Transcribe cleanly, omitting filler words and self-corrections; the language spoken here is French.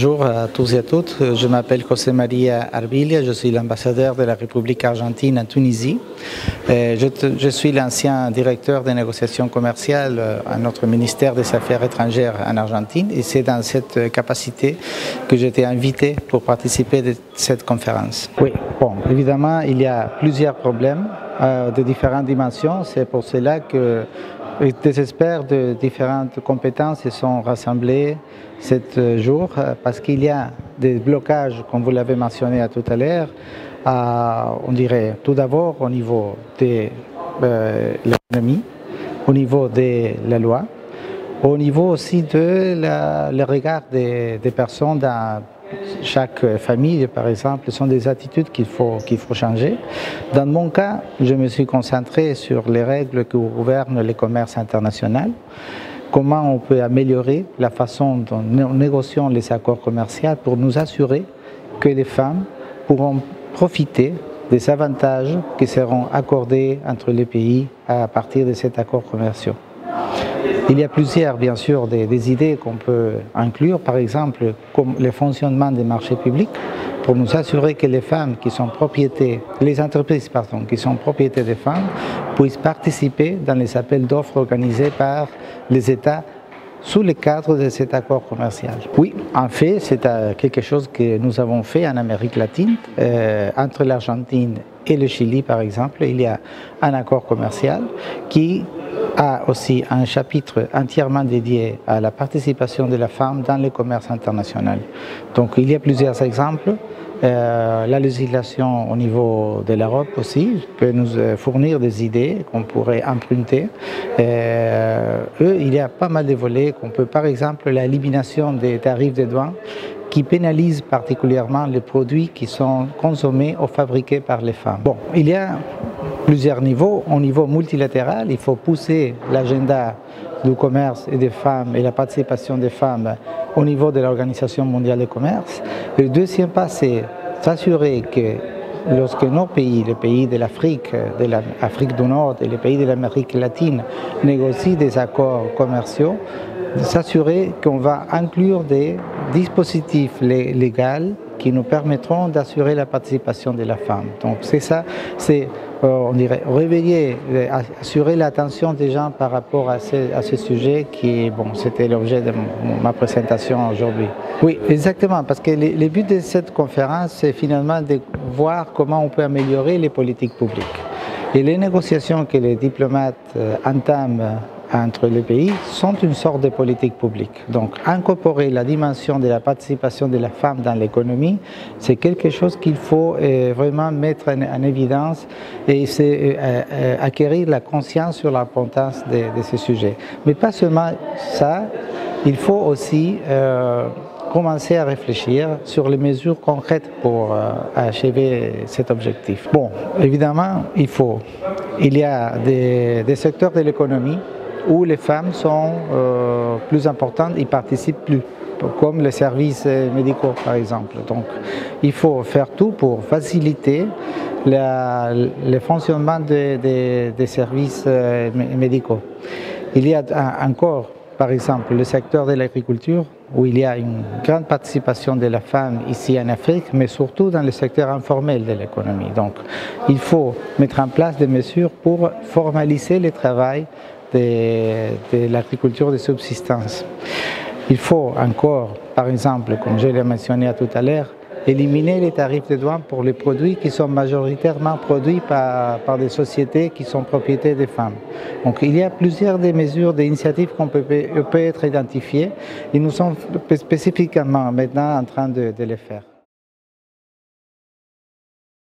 Bonjour à tous et à toutes, je m'appelle José María Arbilia, je suis l'ambassadeur de la République argentine en Tunisie. Je suis l'ancien directeur des négociations commerciales à notre ministère des Affaires étrangères en Argentine et c'est dans cette capacité que j'ai été invité pour participer à cette conférence. Oui, bon, évidemment, il y a plusieurs problèmes de différentes dimensions, c'est pour cela que des experts de différentes compétences se sont rassemblés ce jour parce qu'il y a des blocages, comme vous l'avez mentionné tout à l'heure, on dirait tout d'abord au niveau de l'économie, au niveau de la loi, au niveau aussi de le regard des personnes dans chaque famille, par exemple, ce sont des attitudes qu'il faut changer. Dans mon cas, je me suis concentré sur les règles qui gouvernent le commerce international, comment on peut améliorer la façon dont nous négocions les accords commerciaux pour nous assurer que les femmes pourront profiter des avantages qui seront accordés entre les pays à partir de cet accord commercial. Il y a plusieurs, bien sûr, des idées qu'on peut inclure, par exemple, comme le fonctionnement des marchés publics, pour nous assurer que les femmes qui sont propriétés, les entreprises, pardon, qui sont propriétés des femmes, puissent participer dans les appels d'offres organisés par les États sous le cadre de cet accord commercial. Oui, en fait, c'est quelque chose que nous avons fait en Amérique latine, entre l'Argentine et le Chili, par exemple, il y a un accord commercial qui a aussi un chapitre entièrement dédié à la participation de la femme dans le commerce international. Donc il y a plusieurs exemples. La législation au niveau de l'Europe aussi peut nous fournir des idées qu'on pourrait emprunter. Il y a pas mal de volets qu'on peut, par exemple, l'élimination des tarifs de douane qui pénalisent particulièrement les produits qui sont consommés ou fabriqués par les femmes. Bon, il y a plusieurs niveaux. Au niveau multilatéral, il faut pousser l'agenda du commerce et des femmes et la participation des femmes au niveau de l'Organisation mondiale du commerce. Le deuxième pas, c'est s'assurer que lorsque nos pays, les pays de l'Afrique du Nord et les pays de l'Amérique latine négocient des accords commerciaux, s'assurer qu'on va inclure des dispositifs légaux qui nous permettront d'assurer la participation de la femme. Donc c'est ça, c'est on dirait réveiller, assurer l'attention des gens par rapport à ce sujet qui, bon, c'était l'objet de ma présentation aujourd'hui. Oui, exactement, parce que le but de cette conférence, c'est finalement de voir comment on peut améliorer les politiques publiques. Et les négociations que les diplomates entament entre les pays sont une sorte de politique publique. Donc incorporer la dimension de la participation de la femme dans l'économie, c'est quelque chose qu'il faut vraiment mettre en évidence et c'est acquérir la conscience sur l'importance de ce sujet. Mais pas seulement ça, il faut aussi commencer à réfléchir sur les mesures concrètes pour achever cet objectif. Bon, évidemment, il y a des secteurs de l'économie où les femmes sont plus importantes, ils participent plus, comme les services médicaux par exemple. Donc il faut faire tout pour faciliter le fonctionnement des services médicaux. Il y a encore, par exemple, le secteur de l'agriculture, où il y a une grande participation de la femme ici en Afrique, mais surtout dans le secteur informel de l'économie. Donc il faut mettre en place des mesures pour formaliser le travail de l'agriculture de subsistance. Il faut encore, par exemple, comme je l'ai mentionné tout à l'heure, éliminer les tarifs de douane pour les produits qui sont majoritairement produits par des sociétés qui sont propriétés des femmes. Donc il y a plusieurs des mesures, des initiatives qu'on peut être identifiées et nous sommes spécifiquement maintenant en train de les faire.